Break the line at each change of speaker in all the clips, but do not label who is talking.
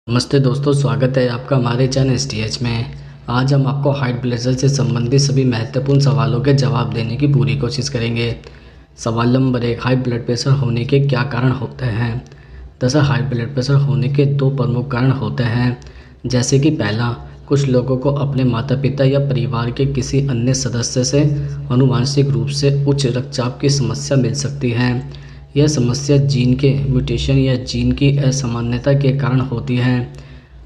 नमस्ते दोस्तों, स्वागत है आपका हमारे चैनल STH में। आज हम आपको हाइट प्रेशर से संबंधित सभी महत्वपूर्ण सवालों के जवाब देने की पूरी कोशिश करेंगे। सवाल नंबर 1, हाई ब्लड प्रेशर होने के क्या कारण होते हैं। दरअसल हाई ब्लड प्रेशर होने के दो प्रमुख कारण होते हैं। जैसे कि पहला, कुछ लोगों को अपने माता पिता या परिवार के किसी अन्य सदस्य से आनुवांशिक रूप से उच्च रक्तचाप की समस्या मिल सकती है। यह समस्या जीन के म्यूटेशन या जीन की असामान्यता के कारण होती है।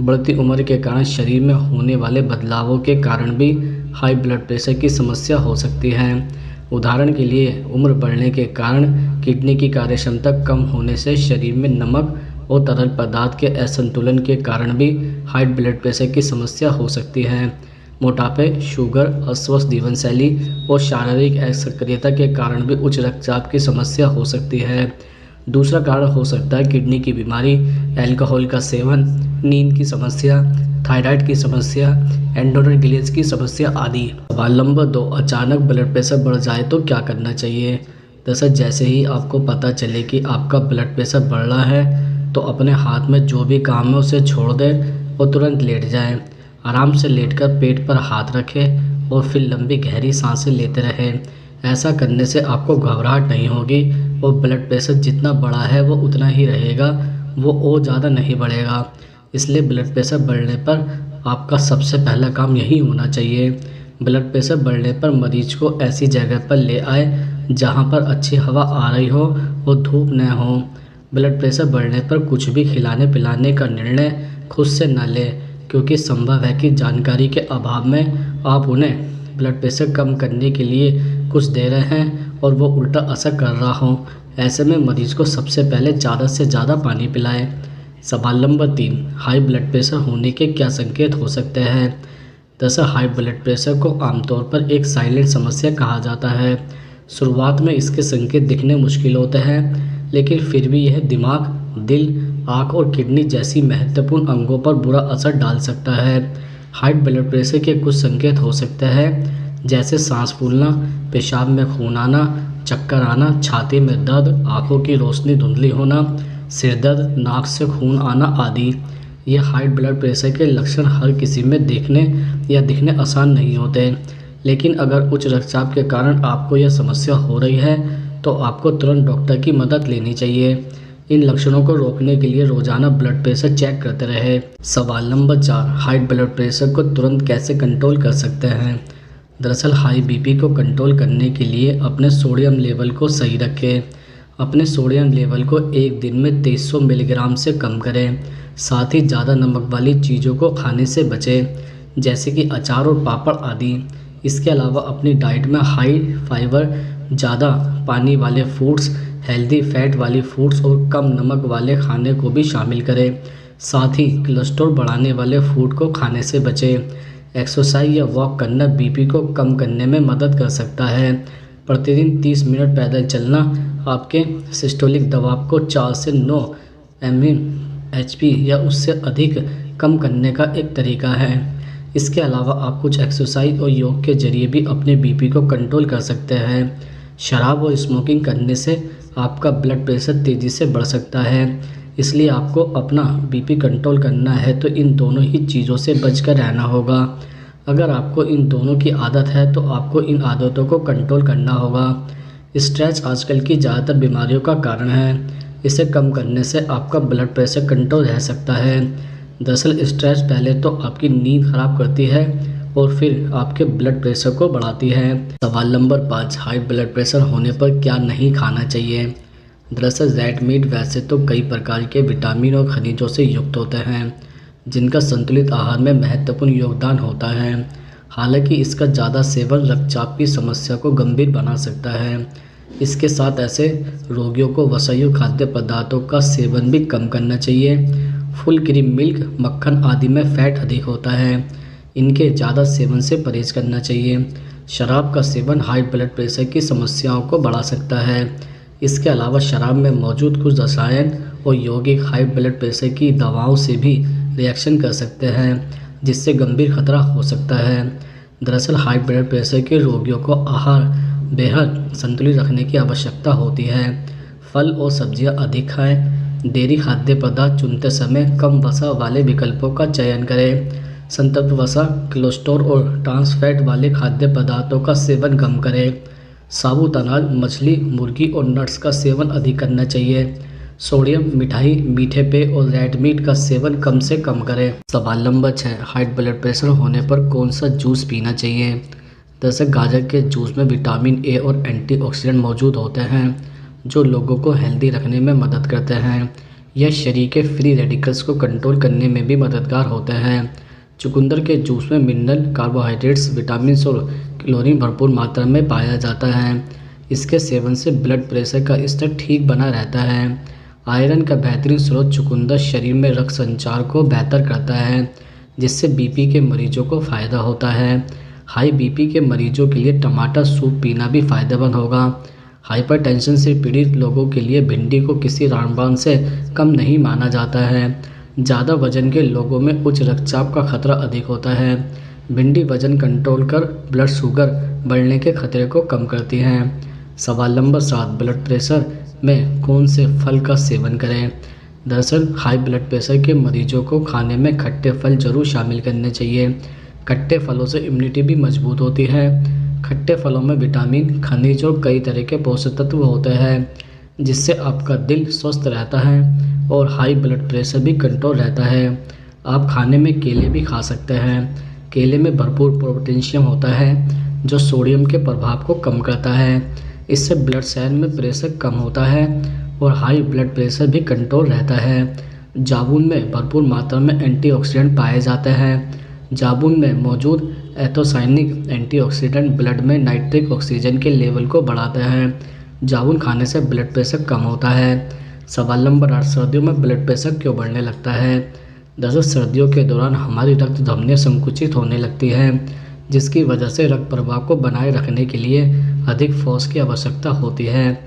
बढ़ती उम्र के कारण शरीर में होने वाले बदलावों के कारण भी हाई ब्लड प्रेशर की समस्या हो सकती है। उदाहरण के लिए, उम्र बढ़ने के कारण किडनी की कार्यक्षमता कम होने से शरीर में नमक और तरल पदार्थ के असंतुलन के कारण भी हाई ब्लड प्रेशर की समस्या हो सकती है। मोटापे, शुगर, अस्वस्थ जीवन शैली और शारीरिक असक्रियता के कारण भी उच्च रक्तचाप की समस्या हो सकती है। दूसरा कारण हो सकता है किडनी की बीमारी, अल्कोहल का सेवन, नींद की समस्या, थायराइड की समस्या, एंडोक्राइन ग्लैंड्स की समस्या आदि। सवाल नंबर 2, अचानक ब्लड प्रेशर बढ़ जाए तो क्या करना चाहिए। दरअसल जैसे ही आपको पता चले कि आपका ब्लड प्रेशर बढ़ रहा है तो अपने हाथ में जो भी काम है उसे छोड़ दें और तुरंत लेट जाएं। आराम से लेटकर पेट पर हाथ रखें और फिर लंबी गहरी सांसें लेते रहें। ऐसा करने से आपको घबराहट नहीं होगी और ब्लड प्रेशर जितना बड़ा है वो उतना ही रहेगा, वो और ज़्यादा नहीं बढ़ेगा। इसलिए ब्लड प्रेशर बढ़ने पर आपका सबसे पहला काम यही होना चाहिए। ब्लड प्रेशर बढ़ने पर मरीज को ऐसी जगह पर ले आए जहाँ पर अच्छी हवा आ रही हो और धूप न हो। ब्लड प्रेशर बढ़ने पर कुछ भी खिलाने पिलाने का निर्णय खुद से न लें, क्योंकि संभव है कि जानकारी के अभाव में आप उन्हें ब्लड प्रेशर कम करने के लिए कुछ दे रहे हैं और वो उल्टा असर कर रहा हो। ऐसे में मरीज को सबसे पहले ज़्यादा से ज़्यादा पानी पिलाएं। सवाल नंबर 3, हाई ब्लड प्रेशर होने के क्या संकेत हो सकते हैं। दरअसल हाई ब्लड प्रेशर को आमतौर पर एक साइलेंट समस्या कहा जाता है। शुरुआत में इसके संकेत दिखने मुश्किल होते हैं, लेकिन फिर भी यह दिमाग, दिल, आँख और किडनी जैसी महत्वपूर्ण अंगों पर बुरा असर डाल सकता है। हाई ब्लड प्रेशर के कुछ संकेत हो सकते हैं, जैसे सांस फूलना, पेशाब में खून आना, चक्कर आना, छाती में दर्द, आँखों की रोशनी धुंधली होना, सिर दर्द, नाक से खून आना आदि। ये हाई ब्लड प्रेशर के लक्षण हर किसी में देखने या दिखने आसान नहीं होते, लेकिन अगर उच्च रक्तचाप के कारण आपको यह समस्या हो रही है तो आपको तुरंत डॉक्टर की मदद लेनी चाहिए। इन लक्षणों को रोकने के लिए रोजाना ब्लड प्रेशर चेक करते रहे। सवाल नंबर 4, हाई ब्लड प्रेशर को तुरंत कैसे कंट्रोल कर सकते हैं। दरअसल हाई बीपी को कंट्रोल करने के लिए अपने सोडियम लेवल को सही रखें। अपने सोडियम लेवल को एक दिन में 2300 मिलीग्राम से कम करें। साथ ही ज़्यादा नमक वाली चीज़ों को खाने से बचें, जैसे कि अचार और पापड़ आदि। इसके अलावा अपनी डाइट में हाई फाइबर, ज़्यादा पानी वाले फूड्स, हेल्दी फैट वाली फूड्स और कम नमक वाले खाने को भी शामिल करें। साथ ही कोलेस्ट्रॉल बढ़ाने वाले फूड को खाने से बचें। एक्सरसाइज या वॉक करना बीपी को कम करने में मदद कर सकता है। प्रतिदिन 30 मिनट पैदल चलना आपके सिस्टोलिक दबाव को 4 से 9 mmHg या उससे अधिक कम करने का एक तरीका है। इसके अलावा आप कुछ एक्सरसाइज और योग के जरिए भी अपने बीपी को कंट्रोल कर सकते हैं। शराब और स्मोकिंग करने से आपका ब्लड प्रेशर तेज़ी से बढ़ सकता है, इसलिए आपको अपना बीपी कंट्रोल करना है तो इन दोनों ही चीज़ों से बचकर रहना होगा। अगर आपको इन दोनों की आदत है तो आपको इन आदतों को कंट्रोल करना होगा। स्ट्रेस आजकल की ज़्यादातर बीमारियों का कारण है। इसे कम करने से आपका ब्लड प्रेशर कंट्रोल रह सकता है। दरअसल स्ट्रेस पहले तो आपकी नींद खराब करती है और फिर आपके ब्लड प्रेशर को बढ़ाती है। सवाल नंबर 5, हाई ब्लड प्रेशर होने पर क्या नहीं खाना चाहिए। दरअसल रेड मीट वैसे तो कई प्रकार के विटामिन और खनिजों से युक्त होते हैं, जिनका संतुलित आहार में महत्वपूर्ण योगदान होता है। हालांकि इसका ज़्यादा सेवन रक्तचाप की समस्या को गंभीर बना सकता है। इसके साथ ऐसे रोगियों को वसायु खाद्य पदार्थों का सेवन भी कम करना चाहिए। फुल क्रीम मिल्क, मक्खन आदि में फैट अधिक होता है, इनके ज़्यादा सेवन से परहेज करना चाहिए। शराब का सेवन हाई ब्लड प्रेशर की समस्याओं को बढ़ा सकता है। इसके अलावा शराब में मौजूद कुछ रसायन और यौगिक हाई ब्लड प्रेशर की दवाओं से भी रिएक्शन कर सकते हैं, जिससे गंभीर खतरा हो सकता है। दरअसल हाई ब्लड प्रेशर के रोगियों को आहार बेहद संतुलित रखने की आवश्यकता होती है। फल और सब्जियां अधिक खाएं, डेयरी खाद्य पदार्थ चुनते समय कम वसा वाले विकल्पों का चयन करें। संतृप्त वसा, कोलेस्ट्रॉल और ट्रांस फैट वाले खाद्य पदार्थों का सेवन कम करें। साबुत अनाज, मछली, मुर्गी और नट्स का सेवन अधिक करना चाहिए। सोडियम, मिठाई, मीठे पेय और रेड मीट का सेवन कम से कम करें। सवाल नंबर 6, हाई ब्लड प्रेशर होने पर कौन सा जूस पीना चाहिए? दरअसल गाजर के जूस में विटामिन ए और एंटीऑक्सीडेंट मौजूद होते हैं जो लोगों को हेल्दी रखने में मदद करते हैं। यह शरीर के फ्री रेडिकल्स को कंट्रोल करने में भी मददगार होते हैं। चुकंदर के जूस में मिनरल, कार्बोहाइड्रेट्स, विटामिन और क्लोरीन भरपूर मात्रा में पाया जाता है। इसके सेवन से ब्लड प्रेशर का स्तर ठीक बना रहता है। आयरन का बेहतरीन स्रोत चुकंदर शरीर में रक्त संचार को बेहतर करता है, जिससे बीपी के मरीजों को फ़ायदा होता है। हाई बीपी के मरीजों के लिए टमाटर सूप पीना भी फ़ायदेमंद होगा। हाइपरटेंशन से पीड़ित लोगों के लिए भिंडी को किसी रामबाण से कम नहीं माना जाता है। ज़्यादा वजन के लोगों में उच्च रक्तचाप का खतरा अधिक होता है। भिंडी वजन कंट्रोल कर ब्लड शुगर बढ़ने के खतरे को कम करती है। सवाल नंबर 7, ब्लड प्रेशर में कौन से फल का सेवन करें? दरअसल हाई ब्लड प्रेशर के मरीजों को खाने में खट्टे फल जरूर शामिल करने चाहिए। खट्टे फलों से इम्यूनिटी भी मजबूत होती है। खट्टे फलों में विटामिन, खनिज और कई तरह के पोषक तत्व होते हैं, जिससे आपका दिल स्वस्थ रहता है और हाई ब्लड प्रेशर भी कंट्रोल रहता है। आप खाने में केले भी खा सकते हैं। केले में भरपूर पोटेशियम होता है जो सोडियम के प्रभाव को कम करता है। इससे ब्लड सेल में प्रेशर कम होता है और हाई ब्लड प्रेशर भी कंट्रोल रहता है। जामुन में भरपूर मात्रा में एंटीऑक्सीडेंट पाए जाते हैं। जामुन में मौजूद एंथोसायनिक एंटीऑक्सीडेंट ब्लड में नाइट्रिक ऑक्सीजन के लेवल को बढ़ाता है। जामुन खाने से ब्लड प्रेशर कम होता है। सवाल नंबर 8, सर्दियों में ब्लड प्रेशर क्यों बढ़ने लगता है? दरअसल सर्दियों के दौरान हमारी रक्त धमनियाँ संकुचित होने लगती हैं, जिसकी वजह से रक्त प्रवाह को बनाए रखने के लिए अधिक फोर्स की आवश्यकता होती है,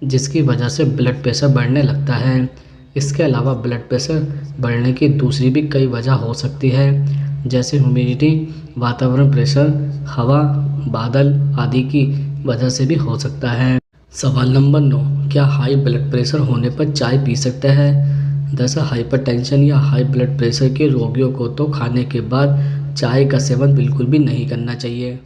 जिसकी वजह से ब्लड प्रेशर बढ़ने लगता है। इसके अलावा ब्लड प्रेशर बढ़ने की दूसरी भी कई वजह हो सकती है, जैसे ह्यूमिडिटी, वातावरण प्रेशर, हवा, बादल आदि की वजह से भी हो सकता है। सवाल नंबर 9, क्या हाई ब्लड प्रेशर होने पर चाय पी सकते हैं? दरअसल हाइपरटेंशन या हाई ब्लड प्रेशर के रोगियों को तो खाने के बाद चाय का सेवन बिल्कुल भी नहीं करना चाहिए।